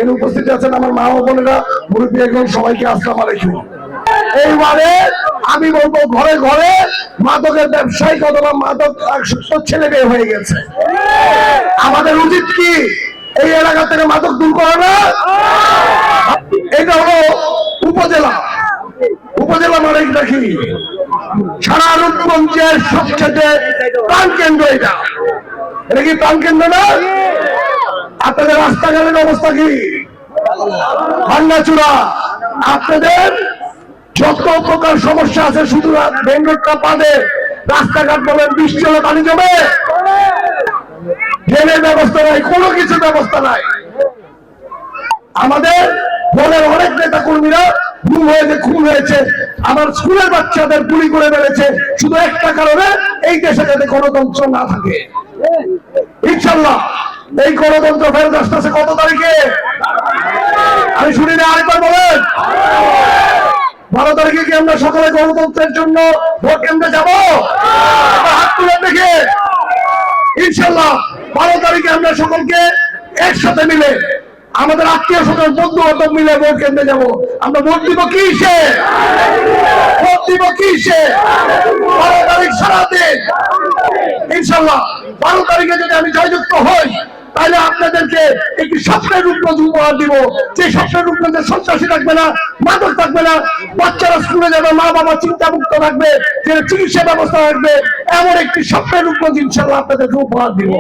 এর উপস্থিত আছেন আমার মা ও বোনেরা, মুরব্বী এখন সবাইকে আসসালামু আলাইকুম। এইবারে আমি বলবো ঘরে ঘরে মাদকের ব্যবসায়িক অথবা মাদক ছেলে মেয়ে হয়ে গেছে। আমাদের উচিত কি এই এলাকা থেকে মাদক দূর করা না? এটা হলো উপজেলা। উপজেলা মানে কি? সারা রূপগঞ্জের সবচেয়ে প্রাণ কেন্দ্র এটা। এটা কি প্রাণ কেন্দ্র না? আপনাদের রাস্তাঘাটের অবস্থা কি? ভাঙ্গাচুরা। আপনাদের যত প্রকার সমস্যা আছে, শুধু মেন রোডটা বাদে রাস্তাঘাট বলেন, বৃষ্টি হলে পানি জমে, ড্রেনের ব্যবস্থা নাই, কোনো কিছু ব্যবস্থা নাই। আমাদের দলের অনেক নেতা কর্মীরা খুন হয়েছে, আমার স্কুলের বাচ্চাদের গুলি করে মেরেছে, শুধু একটা কারণে, এই দেশে যাতে গণতন্ত্র না থাকে। ইনশাল্লাহ এই গণতন্ত্র ফেরত আসতেছে কত তারিখে? আমি শুনি না, আরেকবার বলেন। 12 তারিখে কি আমরা সকলে গণতন্ত্রের জন্য ভোট কেন্দ্রে যাবো? হাত তুলে দেখে ইনশাল্লাহ 12 তারিখে আমরা সকলকে একসাথে মিলে, আমাদের আত্মীয় স্বজন বন্ধু বান্ধব মিলে ভোট কেন্দ্রে যাবো। আমরা ভোট দিব কিসে? ভোট দিব কিসে? 12 তারিখ সারাদিন ইনশাল্লাহ। 12 তারিখে যদি আমি জয়যুক্ত হই, তাহলে আপনাদেরকে একটি স্বপ্নের রূপগঞ্জ উপহার দিব। যে স্বপ্নের রূপগঞ্জে সন্ত্রাসী থাকবে না, মাদক থাকবে না, বাচ্চারা স্কুলে যাবে, মা বাবা চিন্তা মুক্ত থাকবে, চিকিৎসা ব্যবস্থা থাকবে, এমন একটি স্বপ্নের রূপগঞ্জ ইনশাল্লাহ আপনাদেরকে উপহার দিব।